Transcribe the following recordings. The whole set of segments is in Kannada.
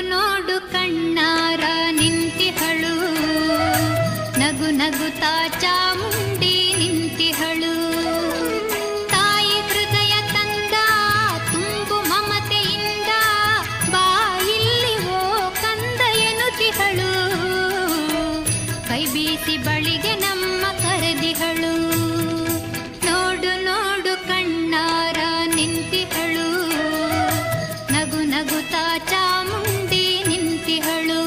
ನೋಡು ಕಣ್ಣಾರ ನಿಂತಿಹಳು, ನಗು ನಗುತ್ತಾ ಚಾಮುಂಡಿ ನಿಂತಿಹಳು. ತಾಯಿ ಹೃದಯ ತಂದ ತುಂಬು ಮಮತೆಯಿಂದ ಬಾ ಇಲ್ಲಿ ಓ ಕಂದ ಎನ್ನುತ್ತಿಹಳು. ಕೈ ಬೀಸಿ ಬಳಿಗೆ ನಮ್ಮ ಕರೆದಿಹಳು. ನೋಡು ನೋಡು ಕಣ್ಣಾರ ನಿಂತಿಹಳು, ನಗು ನಗುತ್ತಾ ಚಾಮುಂಡಿ ನಿಂತಿಹಳು.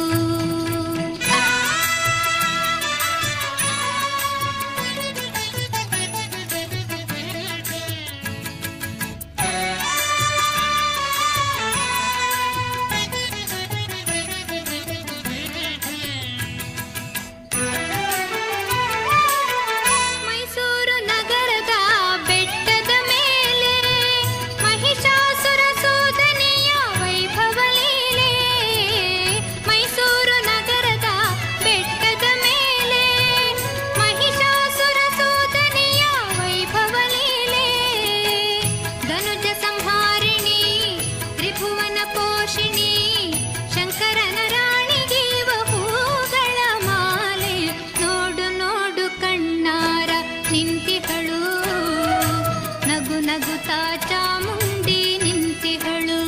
ಮೈಸೂರು ನಗರದ ಬೆಟ್ಟದ ಮೇಲೆ ಮಹಿಷಾಸುರ ಸೂದನೆಯ ವೈಭವ ಲೀಲೆ. ಮೈಸೂರು ನಗರದ ಬೆಟ್ಟದ ಮೇಲೆ ಮಹಿಷಾಸುರ ಸೂದನೆಯ ವೈಭವ ಲೀಲೆ. ಧನುಜ ಸಂಹಾರಿಣಿ ತ್ರಿಭುವನ ಪೋಷಿಣಿ ಶಂಕರನ ರಾಣಿಗೀವ ಹೂಗಳ ಮಾಲೆ. ನೋಡು ನೋಡು ಕಣ್ಣಾರ ನಿಂತಿಹಳು, ನಗು ನಗುತ್ತಾ ಚಾಮುಂಡಿ ನಿಂತಿಹಳು.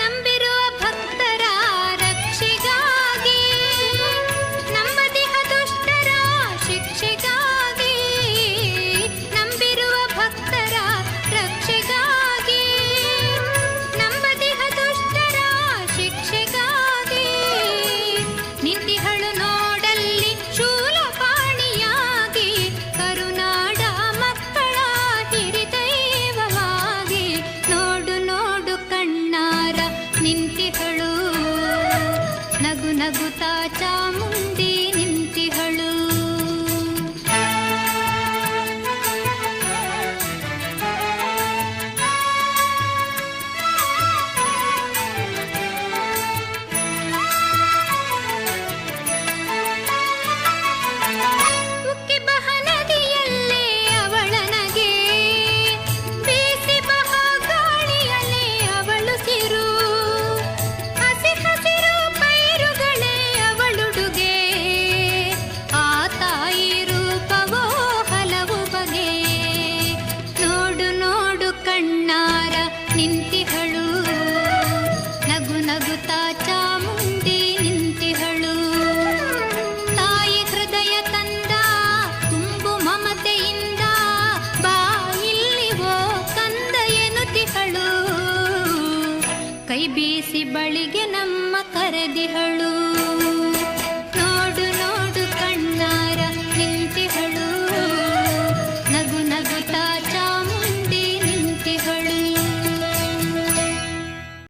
ನಂಬಿರುವ ಭಕ್ತರ ರಕ್ಷೆಗಾಗಿ, ನಂಬದಿಹ ದುಷ್ಟರ ಶಿಕ್ಷೆಗಾಗಿ. ನಂಬಿರುವ ಭಕ್ತರ ರಕ್ಷೆಗಾಗಿ, ನಂಬದಿಹ ದುಷ್ಟರ ಶಿಕ್ಷೆಗಾಗಿ. ನಿಂತಿಹಳು ನೋಡಲ್ಲಿ ಶೂಲಪಾಣಿಯಾಗಿ, ಕರುನಾಡ ಮಕ್ಕಳ ಹಿರಿದೈವವಾಗಿ. ನೋಡು ನೋಡು ಕಣ್ಣಾರ ನಿಂತಿಹಳು, ನಗು ನಗುತ್ತಾ ಚಾಮುಂಡಿ ನಿಂತಿಹಳು. ಉಕ್ಕಿ ಬಹ ನದಿಯಲ್ಲೇ ಅವಳನಗೆ, ಬೀಸಿ ಬಹ ಗಾಳಿಯಲ್ಲೇ ಅವಳು ಸಿರು. ಹಸಿ ಹಸಿರು ಪೈರುಗಳೇ ಅವಳುಡುಗೆ, ಆ ತಾಯಿ ರೂಪವೋ ಹಲವು ಬಗೆ. ನೋಡು ನೋಡು ಕಣ್ಣಾರ ನಿಂತಿಹಳು, ನಗು ನಗುತ್ತಾ ಚಾಮುಂಡಿ ನಿಂತಿಹಳು. ತಾಯಿ ಹೃದಯ ತಂದ ತುಂಬು ಮಮತೆಯಿಂದ ಬಾ ಇಲ್ಲಿ ಓ ಕಂದ ಎನ್ನುತ್ತಿಹಳು. ಕೈ ಬೀಸಿ ಬಳಿಗೆ ನಮ್ಮ ಕರೆದಿಹಳು.